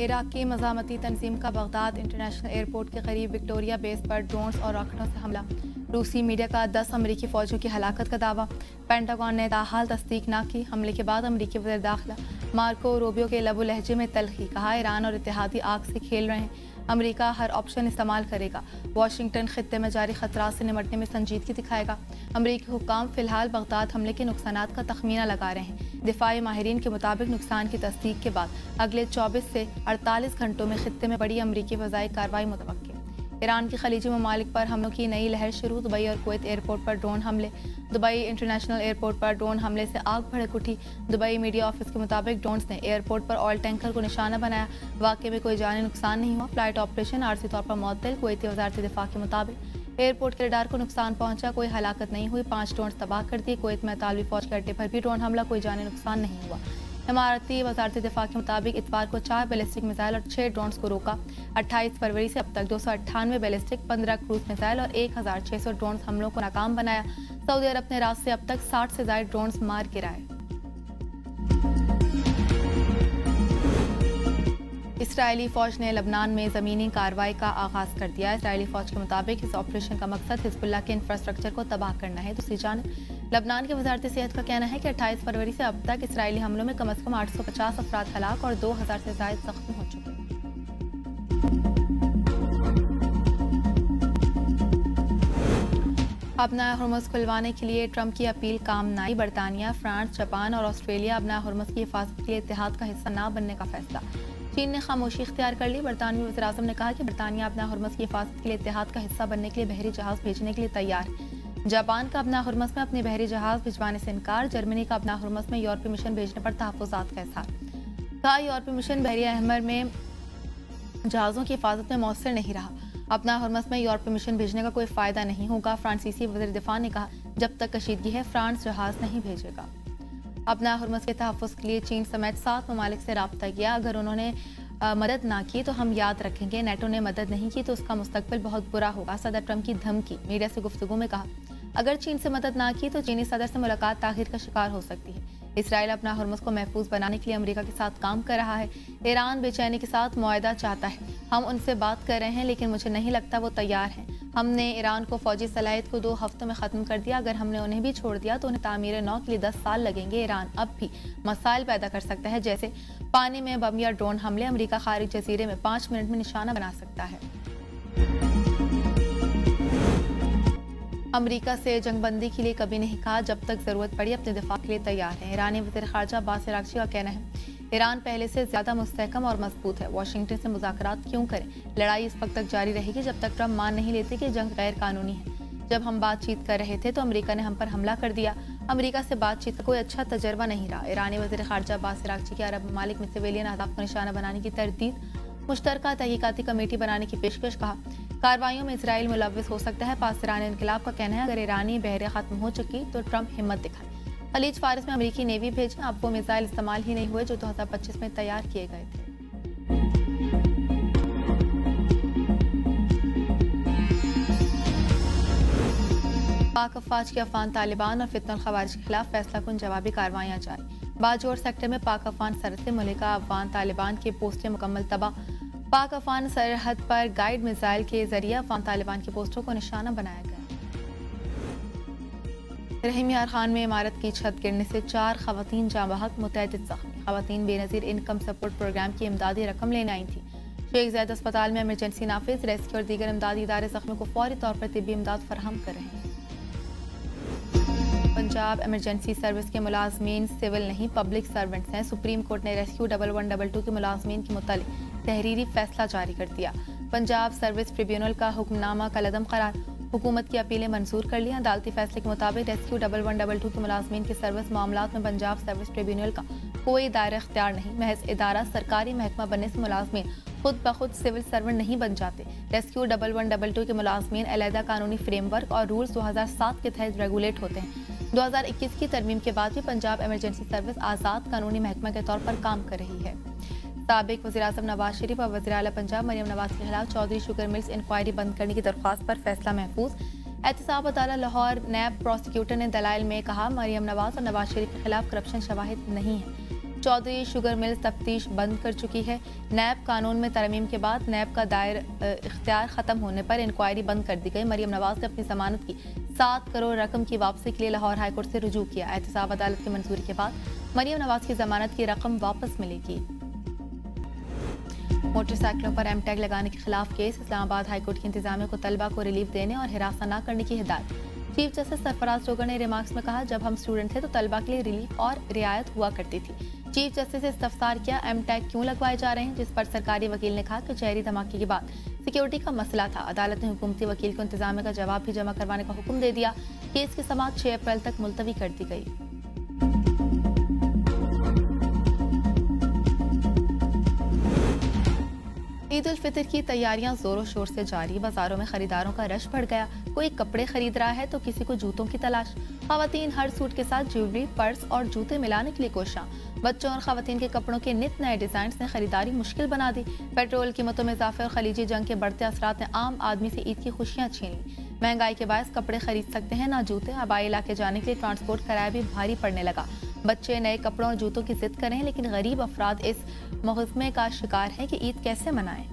Iraq की मज़ामती तंजीम का Baghdad international airport के करीब विक्टोरिया बेस पर ड्रोन्स और रॉकेटों से हमला। रूसी मीडिया का 10 अमरीकी फ़ौजियों की हलाकत का दावा। पेंटागन ने ताहाल तस्दीक न की। हमले के बाद अमरीकी वज़ीर दाखिला मार्को रूबियो के लबो लहजे में तलखी। कहा, ईरान और इत्तेहादी आग से खेल रहे हैं, अमरीका हर ऑप्शन इस्तेमाल करेगा। वाशिंगटन खित्ते में जारी खतरात से निपटने में संजीदगी दिखाएगा। अमरीकी हुक्काम फिलहाल बगदाद हमले के नुकसानात का तखमीना लगा रहे हैं। दिफाई माहिरीन के मुताबिक नुकसान की तस्दीक के बाद अगले 24 से 48 घंटों में खित्ते में बड़ी अमरीकी फ़ज़ाई कार्रवाई मुतवक्किल। ईरान की खलीजी ममालिक पर हमलों की नई लहर शुरू। दुबई और कुवैत एयरपोर्ट पर ड्रोन हमले। दुबई इंटरनेशनल एयरपोर्ट पर ड्रोन हमले से आग भड़क उठी। दुबई मीडिया ऑफिस के मुताबिक ड्रोन्स ने एयरपोर्ट पर ऑयल टैंकर को निशाना बनाया। वाक़े में कोई जानी नुकसान नहीं हुआ। फ्लाइट ऑपरेशन आरजी तौर पर मुअत्तल। कुवैती वज़ारत दिफा के मुताबिक एयरपोर्ट के रडार को नुकसान पहुंचा, कोई हलाकत नहीं हुई। 5 ड्रोन तबाह कर दिए। कुवैत में इतालवी फौज के अड्डे पर भी ड्रोन हमला, कोई जानी नुकसान नहीं हुआ। इमारती वज़ारत दिफा के मुताबिक इतवार को 4 बैलिस्टिक मिसाइल और 6 ड्रोन्स को रोका। 28 फरवरी से अब तक 298 बैलिस्टिक, 15 क्रूज मिसाइल और 1600 ड्रोन्स हमलों को नाकाम बनाया। सऊदी अरब ने रात से अब तक 60 से ज्यादा ड्रोन्स मार गिराए। इसराइली फौज ने लबनान में ज़मीनी कार्रवाई का आगाज़ कर दिया। इसराइली फौज के मुताबिक इस ऑपरेशन का मकसद हिजबुल्लाह के इंफ्रास्ट्रक्चर को तबाह करना है। दूसरी जानब लबनान के वज़ारत सेहत का कहना है कि 28 फरवरी से अब तक इसराइली हमलों में कम अज़ कम 850 अफराद हलाक और 2000 से ज़ायद ज़ख्मी हो चुके हैं। अपना हुर्मुज़ खुलवाने के लिए ट्रंप की अपील काम न आई। बरतानिया, फ्रांस, जापान और ऑस्ट्रेलिया अपना हुर्मुज़ की हिफाजत के लिए इत्तेहाद का हिस्सा न बनने का फैसला। चीन ने खामोशी इख्तियार कर ली। बरतानवी वज़ीर-ए-आज़म ने कहा कि बरतानिया अपना हुर्मुज़ की हिफाजत के लिए इत्तेहाद का हिस्सा बनने के लिए बहरी जहाज़ भेजने के लिए तैयार है। जापान का अपना हुर्मुज़ में अपने बहरी जहाज़ भिजवाने से इनकार। जर्मनी का अपना हुर्मुज़ में यूरोपीय मिशन भेजने पर तहफ़्फ़ुज़ात का इज़हार। कहा, यूरोपीय मिशन बहरी अहमर में जहाज़ों की हिफाजत में मौसर नहीं रहा। अपना हुर्मुज़ में यूरोपीय मिशन भेजने का कोई फ़ायदा नहीं होगा। फ्रांसीसी वज़ीर दिफा ने कहा, जब तक कशीदगी है फ्रांस जहाज़ नहीं भेजेगा। अपना हुर्मुज़ के तहफ़्फ़ुज़ के लिए चीन समेत 7 ममालिक से रब्ता किया। अगर उन्होंने मदद ना की तो हम याद रखेंगे। नेटो ने मदद नहीं की तो उसका मुस्तकबिल बहुत बुरा होगा। सदर ट्रंप की धमकी। मीडिया से गुफ्तगू में कहा, अगर चीन से मदद ना की तो चीनी सदर से मुलाकात ताख़ीर का शिकार हो सकती है। इसराइल अपना हुर्मुज़ को महफूज बनाने के लिए अमेरिका के साथ काम कर रहा है। ईरान बेचैनी के साथ मुआहदा चाहता है। हम उनसे बात कर रहे हैं, लेकिन मुझे नहीं लगता वो तैयार हैं। हमने ईरान को फौजी सलाहियत को 2 हफ्तों में ख़त्म कर दिया। अगर हमने उन्हें भी छोड़ दिया तो उन्हें तामीर नौ के लिए 10 साल लगेंगे। ईरान अब भी मसाइल पैदा कर सकता है, जैसे पानी में बम या ड्रोन हमले। अमेरिका खारिज जजीरे में 5 मिनट में निशाना बना सकता है। अमेरिका से जंगबंदी के लिए कभी नहीं कहा, जब तक जरूरत पड़ी अपने दिफा के लिए तैयार है। ईरानी वज़ीर ख़ारजा अब्बास अराग़ची का कहना है, ईरान पहले से ज्यादा मुस्तहकम और मजबूत है। वाशिंगटन से मुज़ाकरात क्यों करें? लड़ाई इस वक्त तक जारी रहेगी जब तक ट्रंप मान नहीं लेते कि जंग गैर कानूनी है। जब हम बातचीत कर रहे थे तो अमेरिका ने हम पर हमला कर दिया। अमेरिका से बातचीत का कोई अच्छा तजर्बा नहीं रहा। ईरानी वज़ीर ख़ारजा अब्बास अराग़ची की अरब ममालिक में सिविलियन अहदाफ को निशाना बनाने की तरदीद, मुश्तरका तहकीकाती कमेटी बनाने की पेशकश। कहा, कार्रवाइयों में इसराइल मुलव्वस हो सकता है। पास ईरानी इनकलाब का कहना है, अगर ईरानी बहरें खत्म हो चुकी तो ट्रंप हिम्मत दिखाए। खलीज फारिस में अमेरिकी नेवी भेजें। अब वो मिसाइल इस्तेमाल ही नहीं हुए जो 2025 में तैयार किए गए थे। पाक अफवाज के अफगान तालिबान और फितनल खवारिज के खिलाफ फैसला कुन जवाबी कार्रवाइयाँ जारी। बाजोर सेक्टर में पाक अफगान सरहद से मुल्का अफगान तालिबान के पोस्टें मुकम्मल तबाह। पाक अफगान सरहद पर गाइड मिसाइल के जरिए अफगान तालिबान की पोस्टों को निशाना बनाया गया। रहीम यार खान में इमारत की छत गिरने से 4 खवातीन जाँ बहक, मुतअद्दिद ज़ख्मी। खवातीन बेनज़ीर इनकम सपोर्ट प्रोग्राम की इमदादी रकम लेने आई थी। शेख ज़ायद अस्पताल में इमरजेंसी नाफिज, रेस्क्यू और दीगर इमदादी इदारे ज़ख्मियों को फौरी तौर पर तिब्बी इमदाद फराहम कर रहे हैं। पंजाब इमरजेंसी सर्विस के मुलाजमीन सिविल नहीं पब्लिक सर्वेंट्स हैं। सुप्रीम कोर्ट ने रेस्क्यू 1122 के मुलाजमीन के मुतालिक तहरीरी फैसला जारी कर दिया। पंजाब सर्विस ट्रिब्यूनल का हुक्मनामा कलअदम करार, हुकूमत की अपीलें मंजूर कर ली। अदालती फैसले के मुताबिक रेस्क्यू 1122 के मुलाजमीन के सर्विस मामलात में पंजाब सर्विस ट्रिब्यूनल का कोई दायरा इख्तियार नहीं। महज इदारा सरकारी महकमा बनने से मुलाजमीन खुद ब खुद सिविल सर्वेंट नहीं बन जाते। रेस्क्यू 1122 के मुलाजमीन अलहदा कानूनी फ्रेमवर्क और रूल्स 2007 के तहत रेगुलेट होते हैं। 2021 की तरमीम के बाद भी पंजाब इमरजेंसी सर्विस आज़ाद कानूनी महकमा के तौर पर काम कर रही है। साबिक वज़ीर-ए-आज़म नवाज शरीफ और वज़ीर आला पंजाब मरियम नवाज के खिलाफ चौधरी शुगर मिल्स इंक्वायरी बंद करने की दरख्वास्त पर फैसला महफूज। एहतसाब अदालत लाहौर नैब प्रोसिक्यूटर ने दलाइल में कहा, मरियम नवाज और नवाज शरीफ के खिलाफ करप्शन शवाहिद नहीं है। चौधरी शुगर मिल तफ्तीश बंद कर चुकी है। नैब कानून में तरमीम के बाद नैब का दायर इख्तियार खत्म होने पर इंक्वायरी बंद कर दी गई। मरियम नवाज ने अपनी जमानत की 7 करोड़ रकम की वापसी के लिए लाहौर हाईकोर्ट से रुजू किया। एहतसाब अदालत की मंजूरी के बाद मरियम नवाज की जमानत की रकम वापस मिलेगी। मोटरसाइकिलों पर एम टैग लगाने के खिलाफ केस। इस्लामाबाद हाईकोर्ट की इंतजामिया को तलबा को रिलीफ देने और हिरासत न करने की हिदायत। चीफ जस्टिस सरफराज जोगर ने रिमार्क्स में कहा, जब हम स्टूडेंट थे तो तलबा के लिए रिलीफ और रियायत हुआ करती थी। चीफ जस्टिस से इस्तफसार किया, एम टैग क्यों लगवाए जा रहे हैं, जिस पर सरकारी वकील ने कहा कि शहरी धमाके के बाद सिक्योरिटी का मसला था। अदालत ने हुकूमती वकील को इंतजामिया का जवाब भी जमा करवाने का हुक्म दे दिया। केस की समाअत 6 अप्रैल तक मुलतवी कर दी गई। ईद उल फितर की तैयारियां जोरों शोर से जारी। बाजारों में खरीदारों का रश बढ़ गया। कोई कपड़े खरीद रहा है तो किसी को जूतों की तलाश। खवातीन हर सूट के साथ ज्वेलरी, पर्स और जूते मिलाने के लिए कोशिशां। बच्चों और खवातीन के कपड़ों के नित नए डिजाइन ने खरीदारी मुश्किल बना दी। पेट्रोल कीमतों में इजाफे और खलीजी जंग के बढ़ते असरात ने आम आदमी से ईद की खुशियां छीन ली। महंगाई के बायस कपड़े खरीद सकते हैं ना जूते। आबाई इलाके जाने के लिए ट्रांसपोर्ट किराया भी भारी पड़ने लगा। बच्चे नए कपड़ों और जूतों की जिद करें, लेकिन गरीब अफराद इस मुकदमे का शिकार हैं कि ईद कैसे मनाएं।